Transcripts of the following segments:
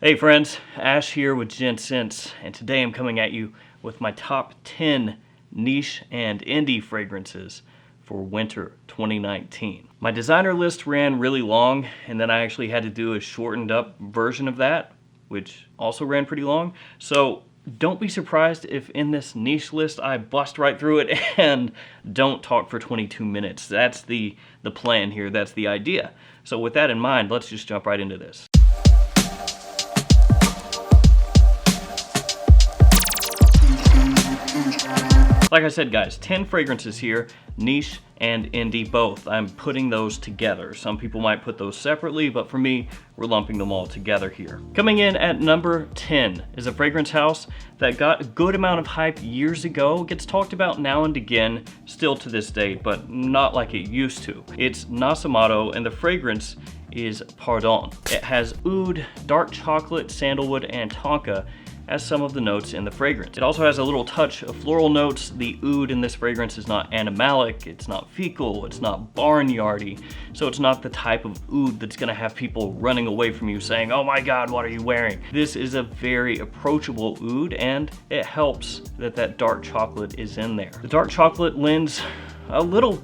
Hey friends, Ash here with Gents, and today I'm coming at you with my top 10 niche and indie fragrances for winter 2019. My designer list ran really long, and then I actually had to do a shortened up version of that, which also ran pretty long. So don't be surprised if in this niche list I bust right through it and don't talk for 22 minutes. That's the plan here, that's the idea. So with that in mind, let's just jump right into this. Like I said, guys, 10 fragrances here, niche and indie both. I'm putting those together. Some people might put those separately, but for me, we're lumping them all together here. Coming in at number 10 is a fragrance house that got a good amount of hype years ago, gets talked about now and again, still to this day, but not like it used to. It's Nos Amour, and the fragrance is Pardon. It has oud, dark chocolate, sandalwood, and tonka as some of the notes in the fragrance. It also has a little touch of floral notes. The oud in this fragrance is not animalic, it's not fecal, it's not barnyardy, so it's not the type of oud that's gonna have people running away from you saying, oh my god, what are you wearing? This is a very approachable oud, and it helps that that dark chocolate is in there. The dark chocolate lends a little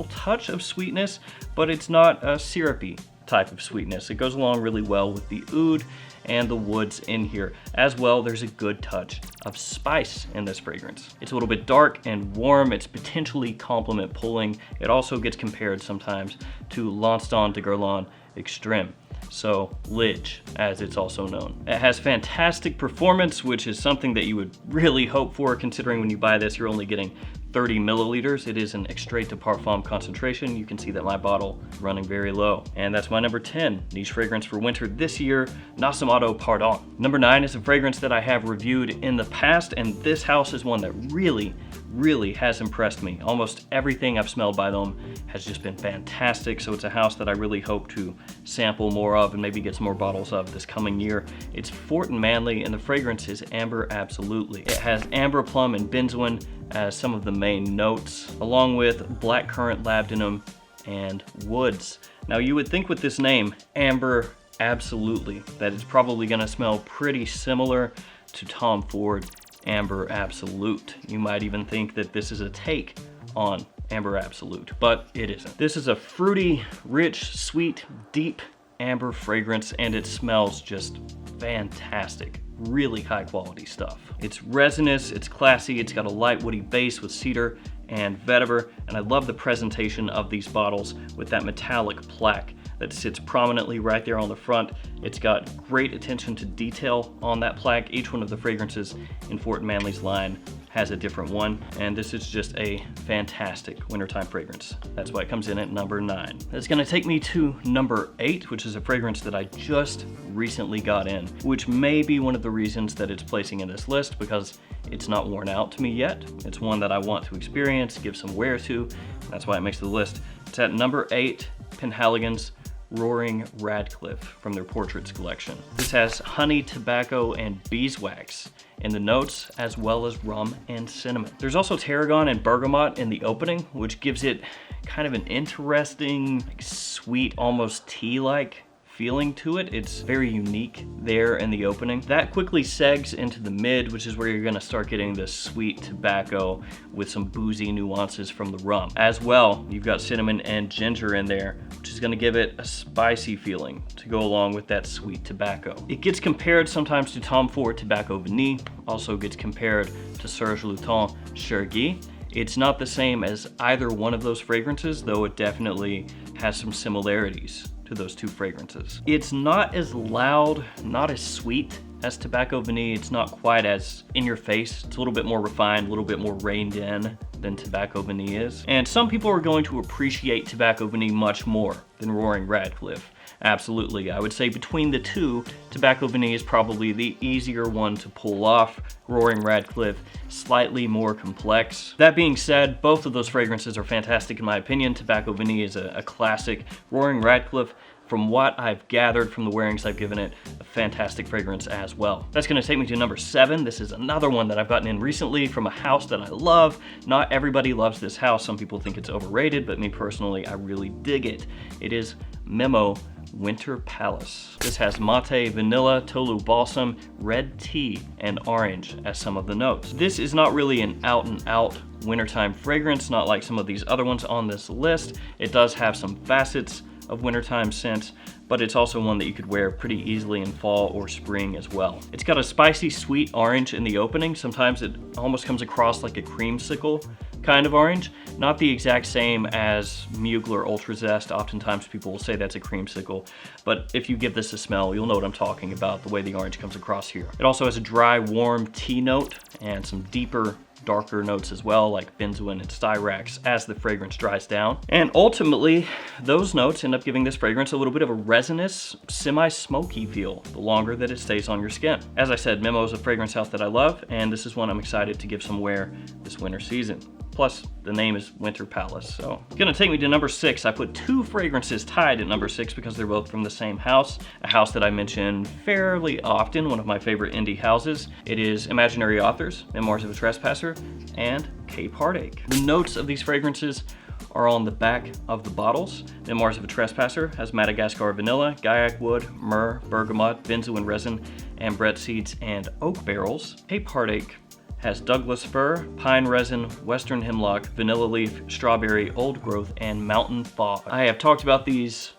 touch of sweetness, but it's not a syrupy type of sweetness. It goes along really well with the oud and the woods in here. As well, there's a good touch of spice in this fragrance. It's a little bit dark and warm. It's potentially compliment pulling. It also gets compared sometimes to L'Instant de Guerlain Extreme. So Lidge, as it's also known. It has fantastic performance, which is something that you would really hope for, considering when you buy this, you're only getting 30 milliliters. It is an extrait de parfum concentration. You can see that my bottle is running very low. And that's my number 10 niche fragrance for winter this year, Nos Amour Pardon. Number 9 is a fragrance that I have reviewed in the past, and this house is one that really has impressed me. Almost everything I've smelled by them has just been fantastic, so it's a house that I really hope to sample more of and maybe get some more bottles of this coming year. It's Fort and Manley, and the fragrance is Amber Absolutely. It has amber plum and benzoin as some of the main notes, along with blackcurrant, labdanum, and woods. Now you would think with this name, Amber Absolutely, that it's probably gonna smell pretty similar to Tom Ford Amber Absolute. You might even think that this is a take on Amber Absolute, but it isn't. This is a fruity, rich, sweet, deep amber fragrance, and it smells just fantastic. Really high quality stuff. It's resinous, it's classy, it's got a light woody base with cedar and vetiver, and I love the presentation of these bottles with that metallic plaque that sits prominently right there on the front. It's got great attention to detail on that plaque. Each one of the fragrances in Fort and Manley's line has a different one, and this is just a fantastic wintertime fragrance. That's why it comes in at number 9. That's gonna take me to number 8, which is a fragrance that I just recently got in, which may be one of the reasons that it's placing in this list, because it's not worn out to me yet. It's one that I want to experience, give some wear to. That's why it makes the list. It's at number 8, Penhaligon's Roaring Radcliffe from their Portraits collection. This has honey, tobacco, and beeswax in the notes, as well as rum and cinnamon. There's also tarragon and bergamot in the opening, which gives it kind of an interesting, sweet, almost tea-like feeling to it. It's very unique there in the opening. That quickly segs into the mid, which is where you're gonna start getting this sweet tobacco with some boozy nuances from the rum. As well, you've got cinnamon and ginger in there, which is gonna give it a spicy feeling to go along with that sweet tobacco. It gets compared sometimes to Tom Ford Tobacco Vanille, also gets compared to Serge Lutens Chergui. It's not the same as either one of those fragrances, though it definitely has some similarities to those two fragrances. It's not as loud, not as sweet as Tobacco Vanille. It's not quite as in your face. It's a little bit more refined, a little bit more reined in than Tobacco Vanille is. And some people are going to appreciate Tobacco Vanille much more than Roaring Radcliffe. Absolutely, I would say between the two, Tobacco Vanille is probably the easier one to pull off. Roaring Radcliffe, slightly more complex. That being said, both of those fragrances are fantastic in my opinion. Tobacco Vanille is a classic. Roaring Radcliffe, from what I've gathered from the wearings I've given it, a fantastic fragrance as well. That's gonna take me to number 7. This is another one that I've gotten in recently from a house that I love. Not everybody loves this house. Some people think it's overrated, but me personally, I really dig it. It is Memo Winter Palace. This has mate, vanilla, tolu balsam, red tea, and orange as some of the notes. This is not really an out and out wintertime fragrance, not like some of these other ones on this list. It does have some facets of wintertime scents, but it's also one that you could wear pretty easily in fall or spring as well. It's got a spicy sweet orange in the opening. Sometimes it almost comes across like a creamsicle kind of orange. Not the exact same as Mugler Ultra Zest. Oftentimes people will say that's a creamsicle, but if you give this a smell, you'll know what I'm talking about, the way the orange comes across here. It also has a dry, warm tea note and some deeper, darker notes as well, like benzoin and styrax as the fragrance dries down. And ultimately, those notes end up giving this fragrance a little bit of a resinous, semi-smoky feel the longer that it stays on your skin. As I said, Memo is a fragrance house that I love, and this is one I'm excited to give some wear this winter season. Plus, the name is Winter Palace, so it's gonna take me to number 6. I put 2 fragrances tied at number 6 because they're both from the same house, a house that I mention fairly often, one of my favorite indie houses. It is Imaginary Authors, Memoirs of a Trespasser, and Cape Heartache. The notes of these fragrances are on the back of the bottles. Memoirs of a Trespasser has Madagascar vanilla, gaiac wood, myrrh, bergamot, benzoin resin, ambrette seeds, and oak barrels. Cape Heartache has Douglas fir, pine resin, western hemlock, vanilla leaf, strawberry, old growth, and mountain fog. I have talked about these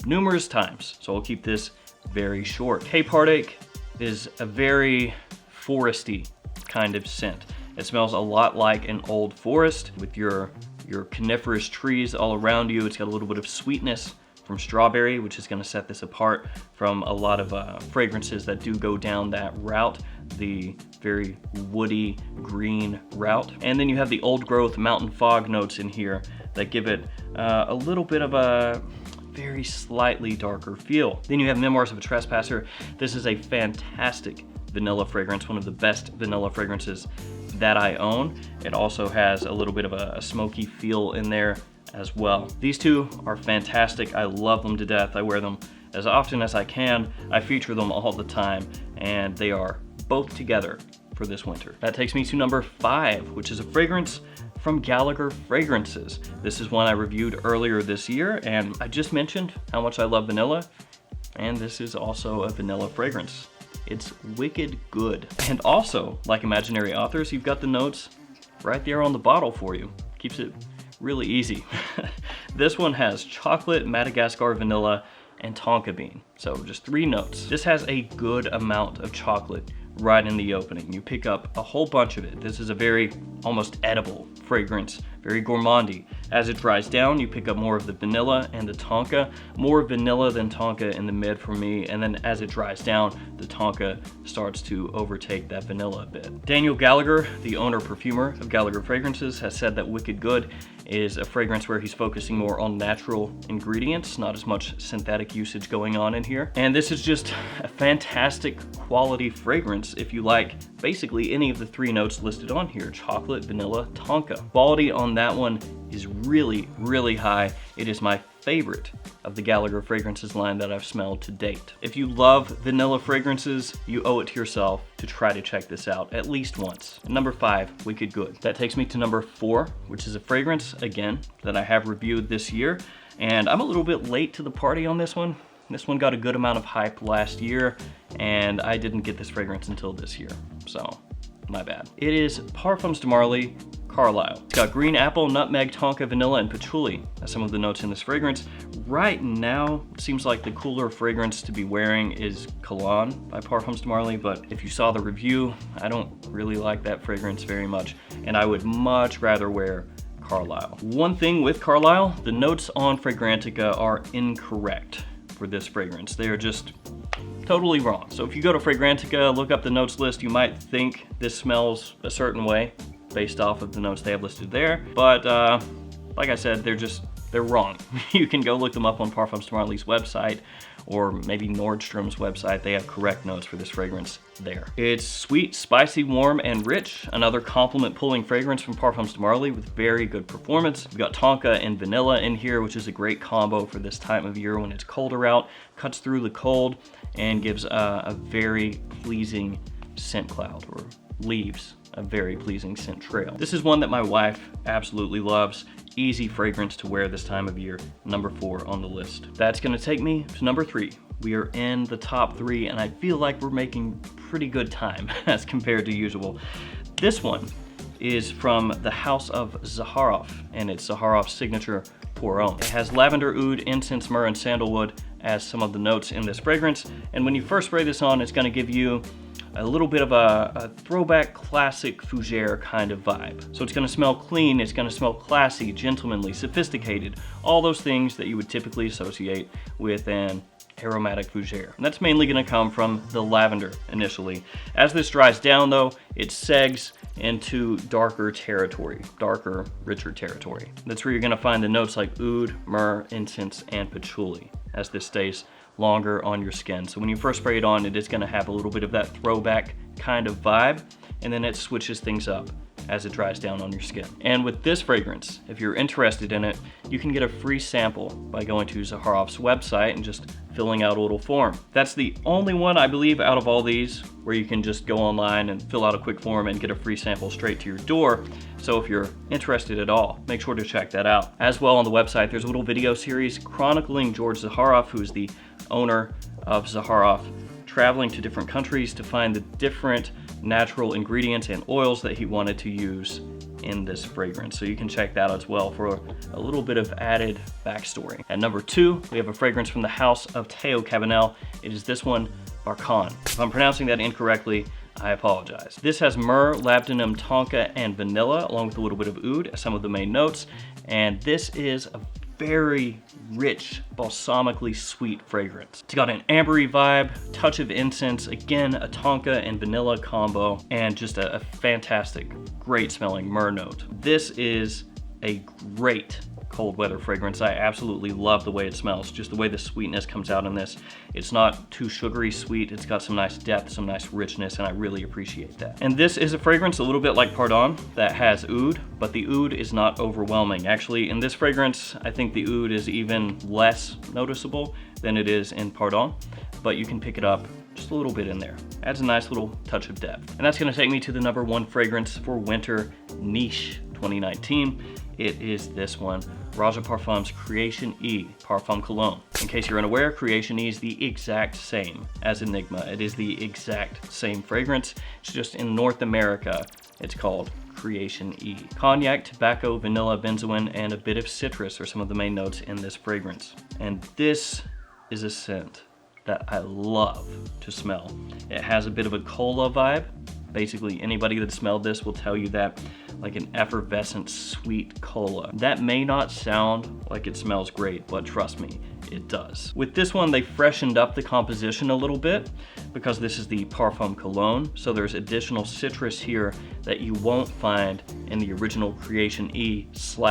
numerous times, so I'll keep this very short. Cape Heartache is a very foresty kind of scent. It smells a lot like an old forest with your coniferous trees all around you. It's got a little bit of sweetness from strawberry, which is going to set this apart from a lot of fragrances that do go down that route, the very woody green route. And then you have the old growth mountain fog notes in here that give it a little bit of a very slightly darker feel. Then you have Memoirs of a Trespasser. This is a fantastic vanilla fragrance, one of the best vanilla fragrances that I own. It also has a little bit of a smoky feel in there as well. These two are fantastic. I love them to death. I wear them as often as I can. I feature them all the time, and they are both together for this winter. That takes me to number 5, which is a fragrance from Gallagher Fragrances. This is one I reviewed earlier this year, and I just mentioned how much I love vanilla, and this is also a vanilla fragrance. It's wicked good. And also, like Imaginary Authors, you've got the notes right there on the bottle for you. Keeps it really easy. This one has chocolate, Madagascar vanilla, and tonka bean. So just 3 notes. This has a good amount of chocolate right in the opening. You pick up a whole bunch of it. This is a very almost edible fragrance, very gourmandy. As it dries down, you pick up more of the vanilla and the tonka, more vanilla than tonka in the mid for me, and then as it dries down, the tonka starts to overtake that vanilla a bit. Daniel Gallagher, the owner perfumer of Gallagher Fragrances, has said that Wicked Good is a fragrance where he's focusing more on natural ingredients, not as much synthetic usage going on in here. And this is just a fantastic quality fragrance if you like basically any of the 3 notes listed on here: chocolate, vanilla, tonka. Quality on that one is really, really high. It is my favorite of the Gallagher Fragrances line that I've smelled to date. If you love vanilla fragrances, you owe it to yourself to try to check this out at least once. Number 5, Wicked Good. That takes me to number 4, which is a fragrance, again, that I have reviewed this year. And I'm a little bit late to the party on this one. This one got a good amount of hype last year, and I didn't get this fragrance until this year, so my bad. It is Parfums de Marly Carlisle. It's got green apple, nutmeg, tonka, vanilla, and patchouli as some of the notes in this fragrance. Right now, it seems like the cooler fragrance to be wearing is Cologne by Parfums de Marly, but if you saw the review, I don't really like that fragrance very much, and I would much rather wear Carlisle. One thing with Carlisle, the notes on Fragrantica are incorrect for this fragrance. They are just totally wrong. So if you go to Fragrantica, look up the notes list, you might think this smells a certain way based off of the notes they have listed there. But like I said, they're wrong. You can go look them up on Parfums de Marly's website, or maybe Nordstrom's website. They have correct notes for this fragrance there. It's sweet, spicy, warm, and rich. Another compliment pulling fragrance from Parfums de Marly with very good performance. We've got tonka and vanilla in here, which is a great combo for this time of year when it's colder out. Cuts through the cold and gives a very pleasing scent cloud, or leaves a very pleasing scent trail. This is one that my wife absolutely loves. Easy fragrance to wear this time of year. Number 4 on the list. That's gonna take me to number 3. We are in the top 3 and I feel like we're making pretty good time as compared to usual. This one is from the House of Sahara, and it's Saharov's signature Pour Homme. It has lavender, oud, incense, myrrh, and sandalwood as some of the notes in this fragrance. And when you first spray this on, it's gonna give you a little bit of a throwback classic fougere kind of vibe. So it's gonna smell clean, it's gonna smell classy, gentlemanly, sophisticated, all those things that you would typically associate with an aromatic fougere. And that's mainly gonna come from the lavender initially. As this dries down though, it segs into darker territory, darker, richer territory. That's where you're gonna find the notes like oud, myrrh, incense, and patchouli as this stays longer on your skin. So when you first spray it on, it is gonna have a little bit of that throwback kind of vibe, and then it switches things up as it dries down on your skin. And with this fragrance, if you're interested in it, you can get a free sample by going to Saharov's website and just filling out a little form. That's the only one, I believe, out of all these where you can just go online and fill out a quick form and get a free sample straight to your door. So if you're interested at all, make sure to check that out. As well, on the website, there's a little video series chronicling George Zaharoff, who's the owner of Zaharoff, traveling to different countries to find the different natural ingredients and oils that he wanted to use in this fragrance. So you can check that out as well for a little bit of added backstory. At number 2, we have a fragrance from the House of Teo Cabanel. It is this one, Barcan. If I'm pronouncing that incorrectly, I apologize. This has myrrh, labdanum, tonka, and vanilla, along with a little bit of oud as some of the main notes. And this is a very rich, balsamically sweet fragrance. It's got an ambery vibe, touch of incense, again, a tonka and vanilla combo, and just a fantastic, great smelling myrrh note. This is a great cold weather fragrance. I absolutely love the way it smells, just the way the sweetness comes out in this. It's not too sugary sweet, it's got some nice depth, some nice richness, and I really appreciate that. And this is a fragrance a little bit like Pardon that has oud, but the oud is not overwhelming. Actually, in this fragrance, I think the oud is even less noticeable than it is in Pardon, but you can pick it up just a little bit in there. Adds a nice little touch of depth. And that's gonna take me to the number 1 fragrance for winter niche 2019. It is this one, Raja Parfum's Creation E Parfum Cologne. In case you're unaware, Creation E is the exact same as Enigma. It is the exact same fragrance. It's just in North America, it's called Creation E. Cognac, tobacco, vanilla, benzoin, and a bit of citrus are some of the main notes in this fragrance. And this is a scent that I love to smell. It has a bit of a cola vibe. Basically, anybody that smelled this will tell you that, like an effervescent sweet cola. That may not sound like it smells great, but trust me, it does. With this one, they freshened up the composition a little bit because this is the Parfum Cologne, so there's additional citrus here that you won't find in the original Creation E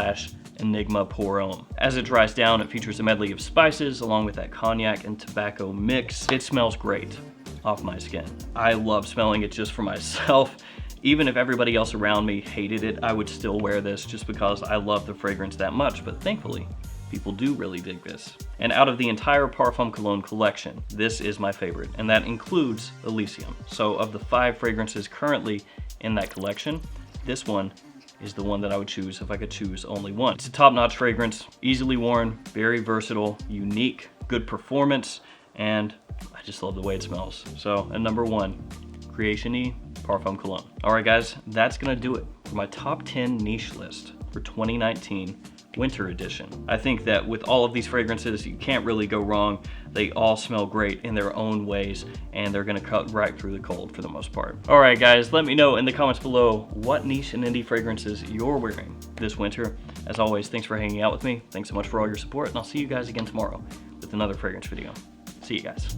/ Enigma Pour Homme. As it dries down, it features a medley of spices along with that cognac and tobacco mix. It smells great off my skin. I love smelling it just for myself. Even if everybody else around me hated it, I would still wear this just because I love the fragrance that much. But thankfully, people do really dig this. And out of the entire Parfum Cologne collection, this is my favorite, and that includes Elysium. So of the 5 fragrances currently in that collection, this one is the one that I would choose if I could choose only one. It's a top-notch fragrance, easily worn, very versatile, unique, good performance, and I just love the way it smells. So at number 1, Creation E Parfum Cologne. All right guys, that's gonna do it for my top 10 niche list for 2019 winter edition. I think that with all of these fragrances, you can't really go wrong. They all smell great in their own ways, and they're gonna cut right through the cold for the most part. All right guys, let me know in the comments below what niche and indie fragrances you're wearing this winter. As always, thanks for hanging out with me. Thanks so much for all your support, and I'll see you guys again tomorrow with another fragrance video. See you guys.